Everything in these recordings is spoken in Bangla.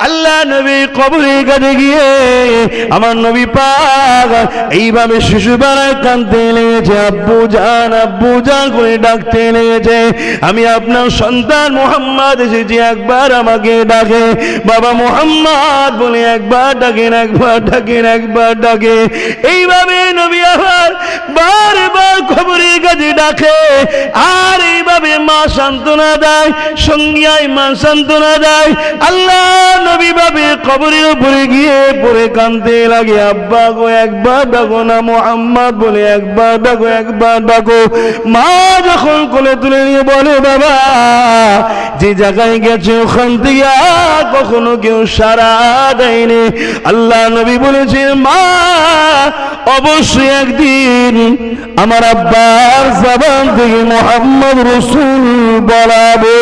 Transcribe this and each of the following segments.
আল্লাহ নবী কবরের কাছে গিয়ে আমার নবী পাক এইভাবে শিশুবেলায় কাঁদতে লেগেছে, আব্বু জান করে ডাকতে লেগেছে। আমি আপনার সন্তান মুহাম্মদ এসেছি, একবার আমাকে ডাকে বাবা মুহাম্মদ বলে একবার ডাকেন, একবার ডাকেন, একবার ডাকে। এইভাবে নবী আবার বারবার কবরের কাছে ডাকে, আর এইভাবে মা সান্ত্বনা দেয়, সঙ্গিয়ায় মা সান্ত্বনা দেয়। আল্লাহ নবী ভাবে কবরের উপরে গিয়ে পড়ে কাঁদতে লাগে, আব্বা গো একবার ডাকো না মুহাম্মদ বলে একবার ডাকো, একবার ডাকো। মা যখন কোলে তুলে নিয়ে বলে, বাবা যে জায়গায় গেছে ওখান থেকে কখনো কেউ সাড়া দেয়নি। আল্লাহ নবী বলেছে, মা অবশ্যই একদিন আমার আব্বার জবান থেকে মুহাম্মদ রাসূল বলাবে।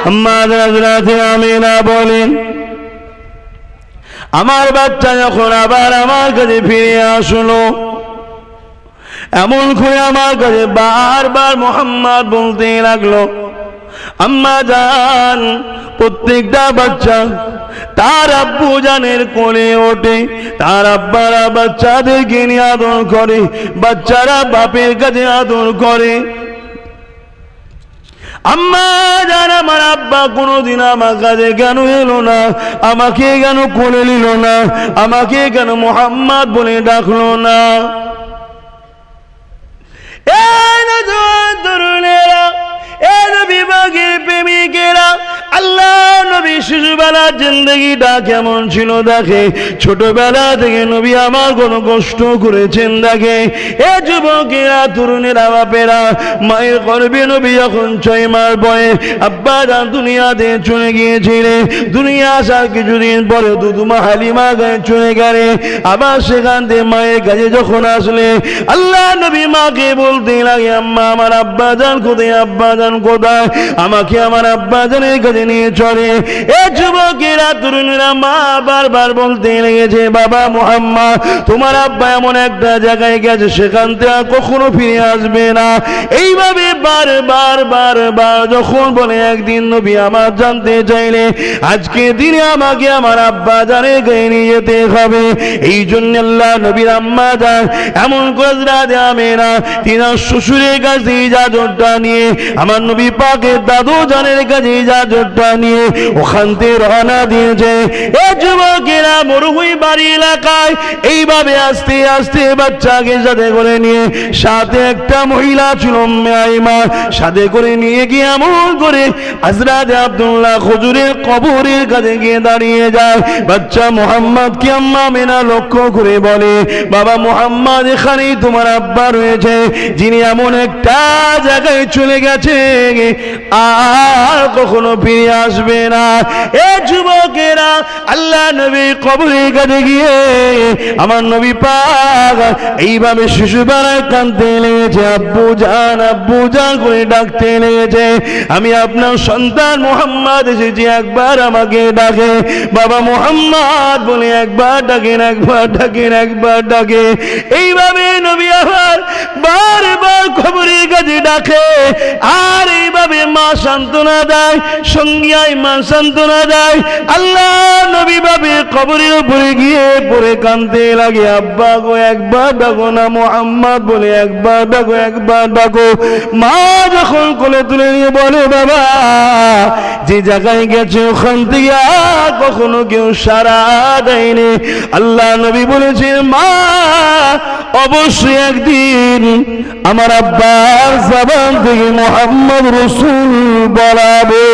আম্মা হযরত আমিনা বলেন, আমার বাচ্চা যখন আবার আমার কাছে ফিরে আসলো, এমন করে আমার কাছে বারবার মুহাম্মদ বলতে লাগলো। আম্মা জান প্রত্যেকটা বাচ্চা তার আব্বু জানের কোলে ওঠে, তার আব্বারা বাচ্চাদেরকে নিয়ে আদর করে, বাচ্চারা বাপের কাছে আদর করে। আম্মা জান আমার আব্বা কোনোদিন আমার কাছে কেন এলো না, আমাকে কেন কোলে নিল না, আমাকে কেন মুহাম্মদ বলে ডাকলো না? তরুণেরা, নবী পাকের প্রেমিকেরা, আল্লাহ নবী শিশুবেলার জিন্দেগিটা কেমন ছিল দেখে, ছোটবেলা থেকে নবী আমার কোন কষ্ট করেছেন দেখে। এ যুবকেরা, তরুণেরা, বাপেরা, মায়ের গর্ভে নবী যখন 6 মাস বয়সে আব্বা জান দুনিয়াতে চলে গিয়েছিলেন, দুনিয়া আসার কিছুদিন পরে দুধুমা হালিমা গায়ে চলে গেলে, আবার সেখান থেকে মায়ের কাছে যখন আসলে আল্লাহ নবী মাকে বলতে লাগে, আম্মা আমার আব্বা জান কোথায়, আব্বা জান কোথায়, আমাকে আমার আব্বা জানের কাছে নিয়ে চলে। এ যুবকেরা, তরুণেরা, মা বারবার বলতে লেগেছে, বাবা মুহাম্মদ তোমার আব্বা এমন একটা জায়গায় গেছে সেখান থেকে কখনো ফিরে আসবে না। এইভাবে বারবার বারবার যখন বলে, একদিন নবী আমার জানতে চাইলে আজকে দিনে আমাকে আমার আব্বা জানের কাছে নিয়ে যেতে হবে। এই জন্য আল্লাহ নবীর আম্মা জান এমন করে দেবে না, তিনার শ্বশুরের কাছে ইজাজতটা নিয়ে আমার নবী পাকের দাদু জানের কাছে ইজাজতটা নিয়ে ওখান থেকে রওনা দিয়েছে। এ যুবকেরা, মরুভূমি বাড়ি এলাকায় এইভাবে আস্তে আস্তে বাচ্চাকে সাথে করে নিয়ে, সাথে একটা মহিলা ছিল মাইমা, সাথে করে নিয়ে গিয়ে এমন করে হযরত আব্দুল্লাহ হুজুরের কবরের কাছে গিয়ে দাঁড়িয়ে যায়। বাচ্চা মুহাম্মদকে আম্মা আমিনা লক্ষ্য করে বলে, বাবা মুহাম্মদ এখানেই তোমার আব্বা রয়েছে, যিনি এমন একটা জায়গায় চলে গেছে আর কখনো ফিরে আসবে না। এ যুবকেরা, আল্লাহ নবী কবরের কাছে গিয়ে আমার নবী পাক এইভাবে শিশুবেলায় কাঁদতে লেগেছে, আব্বু জান করে ডাকতে লেগেছে। আমি আপনার সন্তান মুহাম্মদ এসেছি, একবার আমাকে ডাকে বাবা মুহাম্মদ বলে একবার ডাকেন, একবার ডাকেন, একবার ডাকে। এইভাবে নবী আবার বারবার কবরের কাছে ডাকে, আর এইভাবে মা সান্ত্বনা দেয়, সঙ্গিয়ায় মা সান্ত্বনা দেয়। আল্লাহ নবী ভাবে কবরের উপরে গিয়ে পড়ে কাঁদতে লাগে, আব্বা গো একবার ডাকো না মুহাম্মদ বলে একবার ডাকো, একবার ডাকো। মা যখন কোলে তুলে নিয়ে বলে, বাবা যে জায়গায় গেছে ওখান থেকে কখনো কেউ সাড়া দেয়নি। আল্লাহ নবী বলেছেন, মা অবশ্যই একদিন আমার আব্বার জবান থেকে মুহাম্মদ রাসূল বলাবে।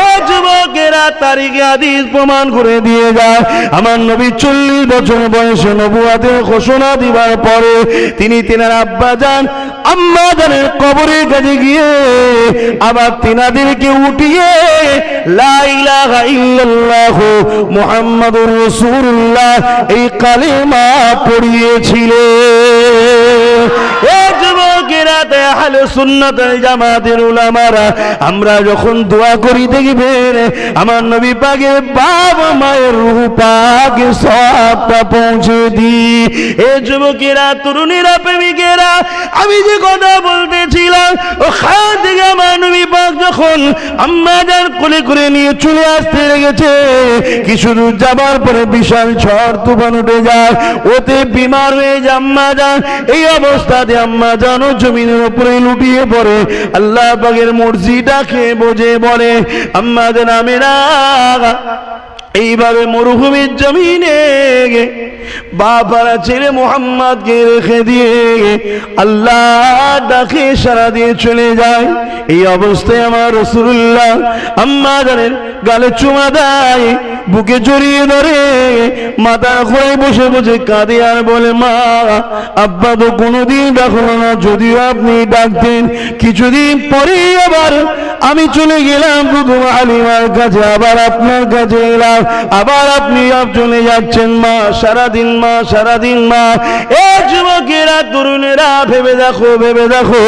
এ যুবকেরা, তারিখে হাদিস প্রমাণ করে দিয়ে যায়, আমার নবী 40 বছর বয়সে নবুয়তের ঘোষণা দিবার পরে তিনি তিনার আব্বা জান আম্মা জানের কবরের কাছে গিয়ে আবার তিনাদেরকে উঠিয়ে লা ইলাহা ইল্লাল্লাহ মুহাম্মাদুর রাসূলুল্লাহ এই কালেমা পড়িয়েছিলেন। এ যুবক যুবকেরা আহলে সুন্নাত ওয়াল জামাতের উলামারা আমরা যখন দোয়া করি দেখবেন আমার নবী পাকের বাবা মায়ের রূহ পাকে সওয়াবটা পৌঁছে দিই। এ যুবকেরা, তরুণীরা, প্রেমিকেরা, আমি যে কথা বলতেছিলাম ওখান থেকে আমার নবী পাক যখন আম্মা জান কোলে করে নিয়ে চলে আসতে লেগেছে, কিছু দূর যাবার পরে বিশাল ঝড় তুফান উঠে যায়, ওতে বিমার হয়ে যায় আম্মা জান। এই অবস্থাতে আম্মা জান জমিনের উপরে লুটিয়ে পড়ে, আল্লাহ পাকের মর্জি ডাকে বোঝে বলে আম্মা জান আমেনা। এইভাবে মরুভূমির জমিনে বাবারা ছেলে মুহাম্মদকে রেখে দিয়ে আল্লাহ ডাকে সারা দিয়ে চলে যায়। এই অবস্থায় আমার রাসূলুল্লাহ আম্মা জানের গালে চুমা দেয়, বুকে জড়িয়ে ধরে মাথা ঘুরে বসে বসে কাঁদে আর বলে মা আব্বা তো কোনোদিন ডাকলো না, যদিও আপনি ডাকতেন। কিছুদিন পরে আবার আমি চলে গেলাম প্রথম আলিমার কাছে, আবার আপনার কাছে এলাম, আবার আপনি চলে যাচ্ছেন মা, সারাদিন মা, সারাদিন মা। এ যুবকেরা, তরুণেরা, ভেবে দেখো, ভেবে দেখো,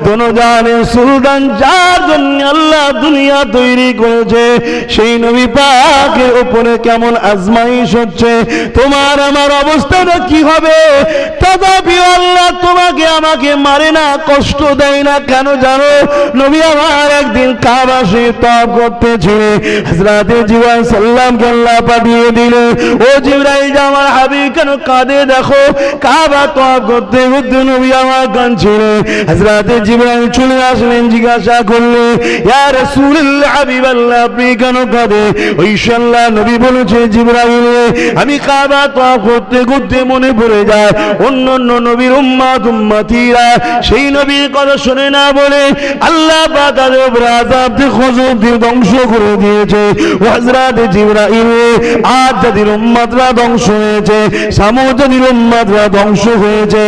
দোনো জাহানের সুলতান যার জন্য আল্লাহ দুনিয়া তৈরি করেছে সেই নবী পাকের উপরে কেমন আজমাইশ হচ্ছে, তোমার আমার অবস্থাটা কি হবে? তথাপি আল্লাহ তোমাকে আমাকে মারে না, কষ্ট দেয় না। কেন জানো? নবী আমার একদিন কাবা শরীফ তওয়াফ করতেছিলেন, হযরতে জিবরাইল সাল্লামকে আল্লাহ পাঠিয়ে দিলেন, ও জিবরাইল আমার হাবিব কেন কাঁদে দেখো। কাবা তওয়াফ করতে করতে নবী আমার কাঁদছিলেন, হযরতে জিবরাইল চলে আসলেন, জিজ্ঞাসা করলেন ইয়া রাসূলুল্লাহ হাবিবাল্লাহ আপনি কেন কাঁদে? ইনশাআল্লাহ নবী বলেছে জিবরাইল আমি কাবা তওয়াফ করতে করতে মনে পড়ে যায় অন্য অন্য নবীর উম্মত উম্মতিরা সেই নবীর কথা শুনে না বলে আল্লাহ পাক তাদের উপর আযাব দিয়ে গজব দিয়ে ধ্বংস করে দিয়েছে। হযরত জিবরাইল আদ জাতির উম্মতরা ধ্বংস হয়েছে, সামুদ জাতির উম্মতরা ধ্বংস হয়েছে।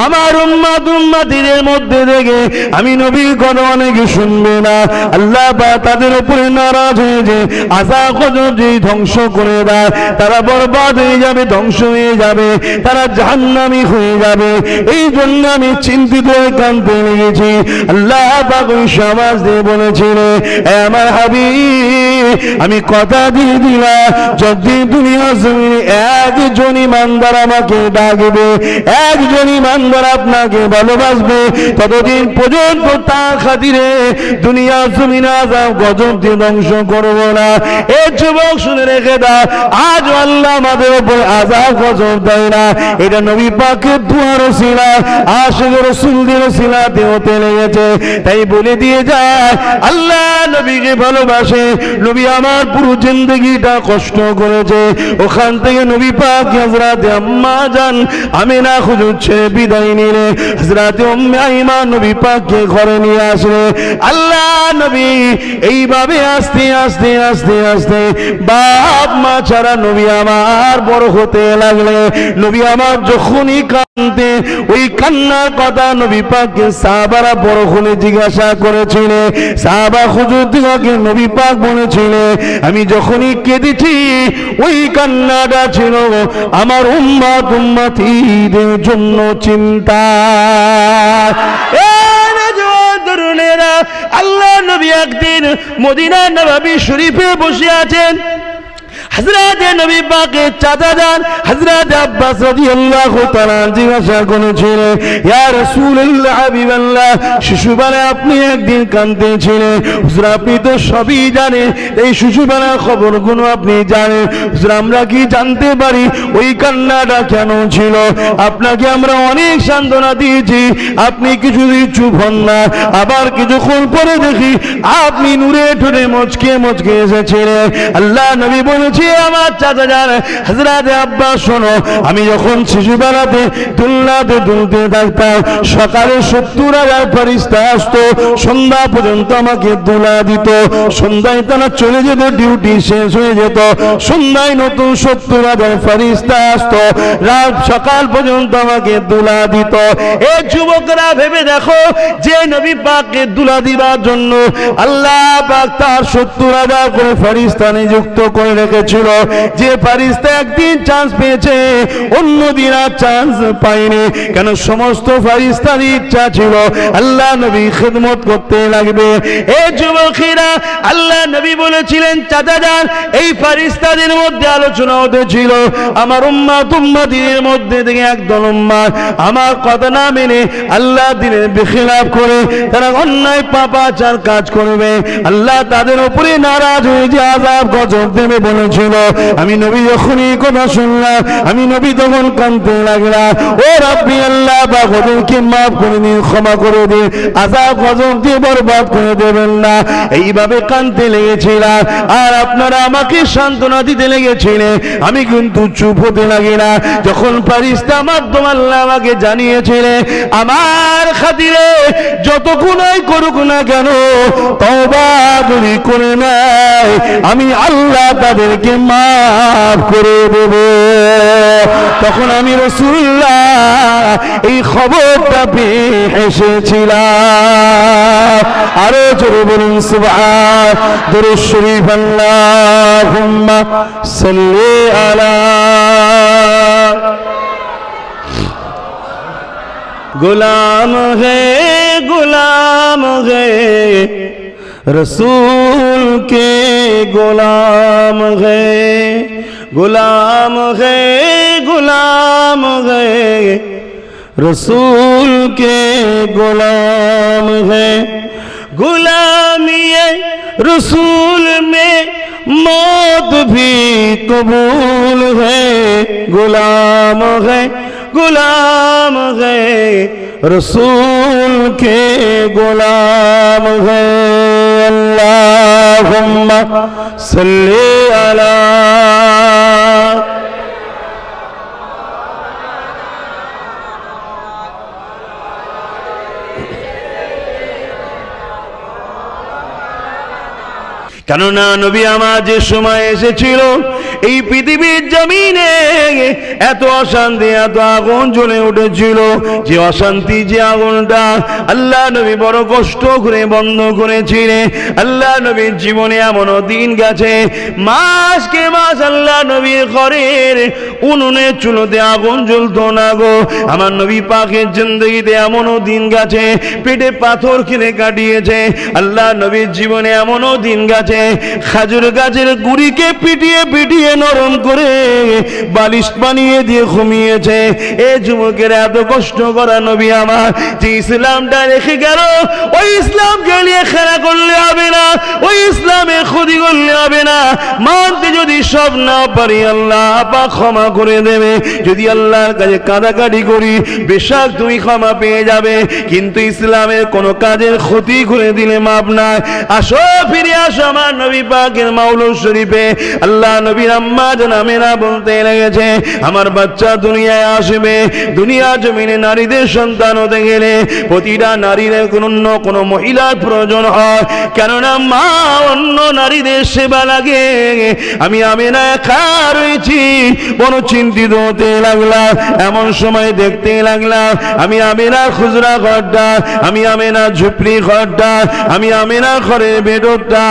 আমার উম্মত উম্মতিদের মধ্যে থেকে আমি নবীর কথা অনেকে শুনবে না, আল্লাহ পাক তাদের উপরে নারাজ হয়েছে, আযাব গজব দিয়ে ধ্বংস করে দেয়, তারা বরবাদ হয়ে যাবে, ধ্বংস হয়ে যাবে, তারা জাহান্নামী হয়ে যাবে। এই জন্য আমি চিন্তিত হয়ে কাঁদতে লেগেছি। আল্লাহ পাক ওই সমাজ দিয়ে বলেছিল আমার হাবিব আমি কথা দিয়ে দিলাম যতদিন দুনিয়া জমিনে একজন ইমানদার আমাকে ডাকবে, একজন ইমানদার আপনাকে ভালোবাসবে, ততদিন পর্যন্ত তার খাতিরে দুনিয়া জমিনে আযাব গজব দিয়ে ধ্বংস করব না। এই যুবক শুনে রেখে দাও, আজ আল্লাহ আমাদের উপর আযাব গজব দেয় না, এটা নবী পাকের দুয়ার ওসিলা আশিক রাসূলদের ওসিলাতে হতে লেগেছে। তাই বলে দিয়ে যায় আল্লাহ নবীকে ভালোবাসে, নবী আমার পুরো জিন্দেগিটা কষ্ট করেছে, ওখান থেকে নবী পাক হযরত আম্মা জান আমিনা হুজুর ছেড়ে বিদায় নিলে হযরত উম্মে আইমান নবী পাককে ঘরে নিয়ে আসলে আল্লাহ নবী এইভাবে আস্তে আস্তে আস্তে আস্তে বাপ মা ছাড়া নবী আমার বড় হতে লাগলে। নবী আমার যখনই কাঁদতে ওই কান্নার কথা নবী পাককে সাহাবারা বড় হলে জিজ্ঞাসা করেছিলেন, সাহাবা হুজুর দিগকে নবী পাক বলেছিলেন আমি যখনই কেঁদেছি ওই কান্নাটা ছিল আমার উম্মত উম্মতিদের জন্য চিন্তা। আল্লাহ নবী একদিন মদিনা নববী শরীফে বসে আছেন, হযরত নবী পাকের চাচা যান হযরত আব্বাস রাদিয়াল্লাহু তাআলা জিজ্ঞাসা করেছিলেন ইয়া রাসূলুল্লাহ হাবিবাল্লাহ শিশুবেলায় আপনি একদিন কাঁদতেছিলেন, হুজুর আপনি তো সবই জানেন, এই শিশুবেলার খবরগুলো আপনি জানেন, হুজুর আমরা কি জানতে পারি ওই কান্নাটা কেন ছিল? আপনাকে আমরা অনেক সান্ত্বনা দিয়েছি, আপনি কিছুদিন চুপ হন না, আবার কিছুক্ষণ পরে দেখি আপনি নূরে ঠোঁটে মুচকে মুচকে এসেছিলেন। আল্লাহ নবী বলেছে আমার চাচা যান হযরত আব্বাস শোনো, আমি যখন শিশুবেলাতে দুলনাতে দুলতে থাকতাম সকালে 70,000 ফেরেশতা আসতো, সন্ধ্যা পর্যন্ত আমাকে দুলা দিত, সন্ধ্যায় তারা চলে যেত, ডিউটি শেষ হয়ে যেত, সন্ধ্যায় নতুন 70,000 ফেরেশতা আসতো, রাত সকাল পর্যন্ত আমাকে দুলা দিত। এই যুবকরা ভেবে দেখো যে নবী পাককে দুলা দিবার জন্য আল্লাহ পাক তার 70,000 করে ফেরেশতা নিযুক্ত করে রেখেছে, লেগেছিল যে ফারিস্তা একদিন চান্স পেয়েছে অন্যদিন আর চান্স পায়নি কেন সমস্ত ফারিস্তার ইচ্ছা ছিল আল্লাহ নবী খিদমত করতে লাগবে এই যুবকেরা আল্লাহ নবী বলেছিলেন চাচা যান এই ফারিস্তাদের মধ্যে আলোচনা হতেছিল আমার উম্মত উম্মতিদের মধ্যে থেকে একদল উম্মত আমার কথা না মেনে আল্লাহ দিনের বিখিলাফ করে তারা অন্যায় পাপাচার কাজ করবে আল্লাহ তাদের উপরে নারাজ হয়ে যে আযাব গজব দেবে বলেছিল আমি নবী যখনই কথা শুনলাম আমি নবী তখন কাঁদতে লাগলাম ও রাব্বি আল্লাহ বা ওদেরকে মাফ করে দিন ক্ষমা করে দিন আযাব গজব দিয়ে বরবাদ করে দেবেন না এইভাবে কাঁদতে লেগেছিলাম আর আপনারা আমাকে সান্ত্বনা দিতে লেগেছিলেন আমি কিন্তু চুপ হতে লাগি না যখন ফারিস্তা মাধ্যমে আল্লাহ আমাকে জানিয়েছিলেন আমার খাতিরে যত গুনাহ করুক না কেন তওবা যদি করে নেয় আমি আল্লাহ তাদেরকে মাফ করে দেব তখন আমি রাসূলুল্লাহ এই খবরটা পেয়ে এসেছিলাম আরো জোরে বলুন সুবহান দুরূদ শরীফ আল্লাহুম্মা সাল্লি আলা गुलाम है रसूल के गुलाम है रसूल के गुलाम है गुलामी रसूल में मौत भी कबूल है गुलाम है रसूल के गुलाम है अल्लाहुम्मा सल्ली अला কেননা নবী আমার যে সময় এসেছিল এই পৃথিবীর জমিনে এত অশান্তি এত আগুন জ্বলে উঠেছিল যে অশান্তি যে আগুনটা আল্লাহ নবী বড় কষ্ট করে বন্ধ করেছিলেন আল্লাহ নবীর জীবনে এমনও দিন গেছে মাসকে মাস আল্লাহ নবীর ঘরের উনুনে চুলোতে আগুন জ্বলতো না গো আমার নবী পাকের জিন্দেগিতে এমনও দিন গেছে পেটে পাথর কিনে কাটিয়েছে আল্লাহ নবীর জীবনে এমনও দিন গেছে খাজুর গাছের গুড়িকে পিটিয়ে পিটিয়ে নরম করে বালিশ বানিয়ে দিয়ে ঘুমিয়েছে এই যুবকের এত কষ্ট করা নবী আমার যে ইসলামটা রেখে গেল ওই ইসলামকে নিয়ে খেলা করলে হবে না ওই ইসলামের ক্ষতি করলে হবে না মানতে যদি সব না পারি আল্লাহ পাক ক্ষমা করে দেবে যদি আল্লাহর কাছে কাঁদাকাটি করি বেশক তুমি ক্ষমা পেয়ে যাবে কিন্তু ইসলামের কোনো কাজের ক্ষতি করে দিলে মাপ নাই আসো ফিরে আসো আমার নবী পাকের মাওলুদ শরীফে আল্লাহ নবীর আম্মা জান আমেনা বলতে লেগেছে আমার বাচ্চা দুনিয়ায় আসবে দুনিয়া জমিনে নারীদের সন্তান হতে গেলে প্রতিটা নারীর অন্য কোনো মহিলার প্রয়োজন হয় কেননা মা অন্য নারীদের সেবা লাগে আমি আমেনা একা রয়েছি বড় চিন্তিত হতে লাগলাম এমন সময় দেখতে লাগলাম আমি আমেনা খুচরা ঘরটা আমি আমেনা ঝুপড়ি ঘরটা আমি আমেনা ঘরের ভেতরটা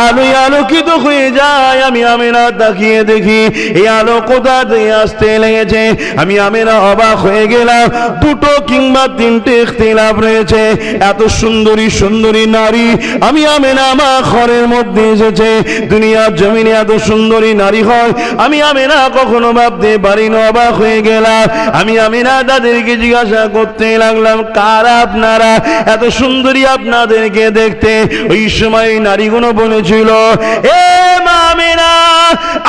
আলোয় আলোকিত হয়ে যায় আমি আমেনা তাকিয়ে দেখি এই আলো কোথা থেকে আসতে লেগেছে আমি আমেনা অবাক হয়ে গেলাম দুটো কিংবা তিনটে ইখতিলাফ রয়েছে এত সুন্দরী সুন্দরী নারী আমি আমেনা আমার ঘরের মধ্যে এসেছে দুনিয়ার জমিনে এত সুন্দরী নারী হয় আমি আমেনা কখনো ভাবতে পারি না অবাক হয়ে গেলাম আমি আমেনা তাদেরকে জিজ্ঞাসা করতে লাগলাম কারা আপনারা এত সুন্দরী আপনাদেরকে দেখতে ওই সময় নারীগুলো বলেছিল এ মা আমেনা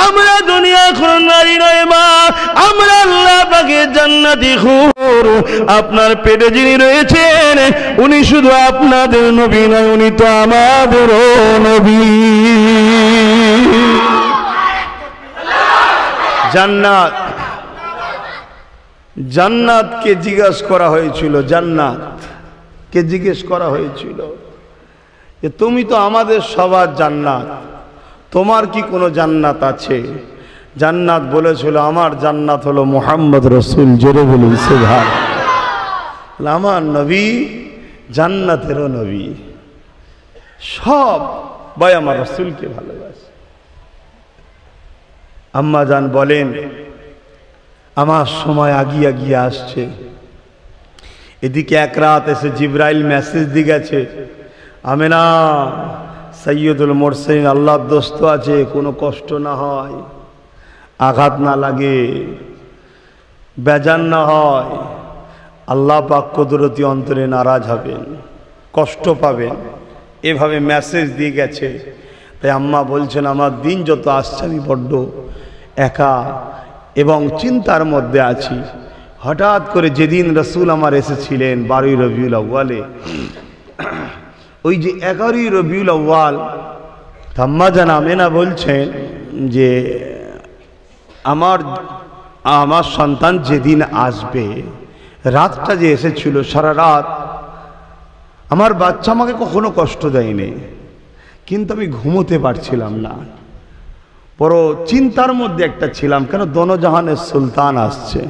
আমরা দুনিয়ার কোন নারী নয় মা আমরা আল্লাহ পাকের জান্নাতি হুর আপনার পেটে যিনি রয়েছেন উনি শুধু আপনাদের নবী নয় উনি তো আমাদেরও নবী জান্নাত জান্নাতকে জিজ্ঞাসা করা হয়েছিল জান্নাতকে জিজ্ঞেস করা হয়েছিল যে তুমি তো আমাদের সবার জান্নাত তোমার কি কোনো জান্নাত আছে জান্নাত বলেছিল আমার জান্নাত হলো মুহাম্মদ রাসূল জোরে বলুন সুবহানাল্লাহ আমার নবী জান্নাতেরও নবী সব ভাই আমার রাসূলকে ভালোবাসে আম্মা জান বলেন আমার সময় আগিয়ে আগিয়ে আসছে। এদিকে এক রাত এসে জিবরাইল মেসেজ দিয়ে গেছে, আমেনা সৈয়দুল মুরসালিন আল্লাহর দোস্ত আছে, কোনো কষ্ট না হয়, আঘাত না লাগে, বেজান না হয়, আল্লাহ পাক কুদরতি অন্তরে নারাজ হবেন, কষ্ট পাবেন, এভাবে মেসেজ দিয়ে গেছে। তাই আম্মা বলছেন আমার দিন যত আসছে আমি বড্ড একা এবং চিন্তার মধ্যে আছি। হঠাৎ করে যেদিন রসুল আমার এসেছিলেন 12ই রবিউল আউয়ালে, ওই যে 11ই রবিউল আউয়াল, আম্মা জান আমেনা বলছেন যে আমার সন্তান যেদিন আসবে, রাতটা যে এসেছিল সারা রাত আমার বাচ্চা আমাকে কখনো কষ্ট দেয়নি, কিন্তু আমি ঘুমোতে পারছিলাম না, বড় চিন্তার মধ্যে একটা ছিলাম, কেন দোনোজাহানের সুলতান আসছে।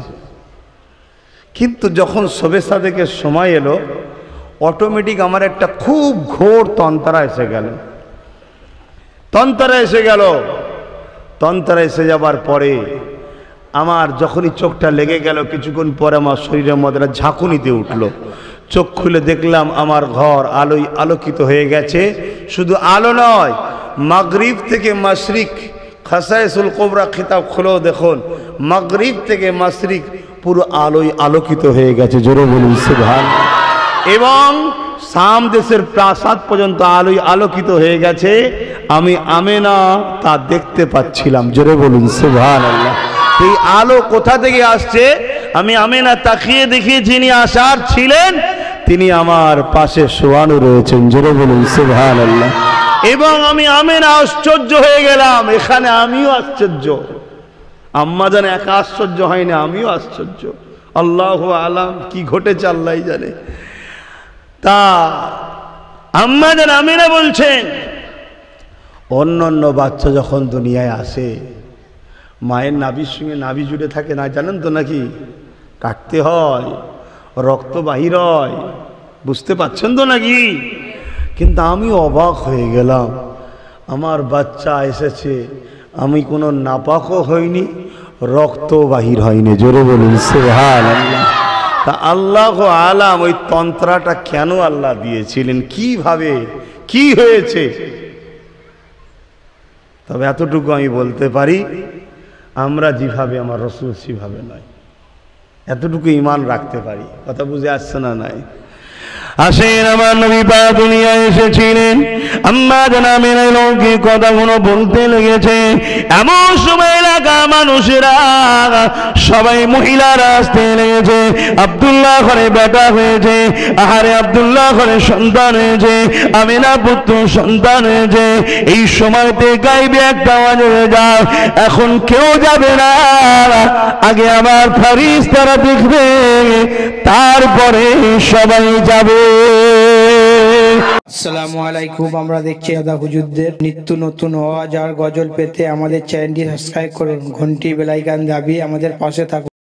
কিন্তু যখন শবে সাদেকের সময় এলো, অটোমেটিক আমার একটা খুব ঘোর তন্ত্রা এসে গেল। তন্ত্রা এসে যাবার পরে আমার যখনই চোখটা লেগে গেল, কিছুক্ষণ পরে আমার শরীরের মধ্যে ঝাঁকুনিতে উঠলো। চোখ খুলে দেখলাম আমার ঘর আলোয় আলোকিত হয়ে গেছে। শুধু আলো নয়, মাগরিব থেকে মাশরিক, খাসায়েসুল কুবরা কিতাব খুলো দেখুন, মাগরিব থেকে মাশরিক পুরো আলোয় আলোকিত হয়ে গেছে, জোরে বলুন সুবহানাল্লাহ। এবং শাম দেশের প্রাসাদ পর্যন্ত আলোয় আলোকিত হয়ে গেছে, আমি আমেনা তা দেখতে পাচ্ছিলাম, জোরে বলুন সুবহানাল্লাহ। এই আলো কোথা থেকে আসছে? আমি আমেনা তাকিয়ে দেখি যিনি আসার ছিলেন তিনি আমার পাশে শোয়ানো রয়েছেন, জোরে বলুন সুবহানাল্লাহ। এবং আমি আমেনা আশ্চর্য হয়ে গেলাম, এখানে আমিও আশ্চর্য। আম্মা জান একা আশ্চর্য হয়নি, আমিও আশ্চর্য। আল্লাহু আলাম কি ঘটেছে আল্লাহ জানে। তা আম্মা জান আমেনা বলছেন অন্য বাচ্চা যখন দুনিয়ায় আসে, মায়ের নাভির সঙ্গে নাভি জুড়ে থাকে না, জানেন তো নাকি? কাটতে হয়, রক্ত বাহির হয়, বুঝতে পারছেন তো নাকি? কিন্তু আমি অবাক হয়ে গেলাম, আমার বাচ্চা এসেছে, আমি কোনো নাপাকও হইনি, রক্ত বাহির হয়নি, জোরে বলুন সুবহানাল্লাহ। তা আল্লাহ আলাম ওই তন্ত্রাটা কেন আল্লাহ দিয়েছিলেন, কিভাবে কি হয়েছে। তবে এতটুকু আমি বলতে পারি, আমরা যেভাবে আমার রসুল সেভাবে নয়, এতটুকু ঈমান রাখতে পারি। কথা বুঝে আসছে না? নাই আসেন, আমার নবী পাক দুনিয়ায় এসেছিলেন, আম্মা জান আমেনার লৌকিক কথাগুলো বলতে লেগেছে। এমন সময় এলাকা মানুষেরা সবাই মহিলারা আসতে লেগেছে, আব্দুল্লাহ ঘরে বেটা হয়েছে, আহারে আব্দুল্লাহ ঘরে সন্তান হয়েছে, আমেনা পুত্র সন্তান হয়েছে। এই সময়তে গাইবে একটা আওয়াজ হয়ে যায়, এখন কেউ যাবে না, আগে আমার ফেরেশতারা দেখবে, তারপরে সবাই যাবে। আসসালামু আলাইকুম। আমরা দেখছি আদা হুজুরদের নিত্য নতুন ওয়াজ আর গজল পেতে আমাদের চ্যানেলটি সাবস্ক্রাইব করুন, ঘন্টি বেল আইকন দাবিয়ে আমাদের পাশে থাকুন।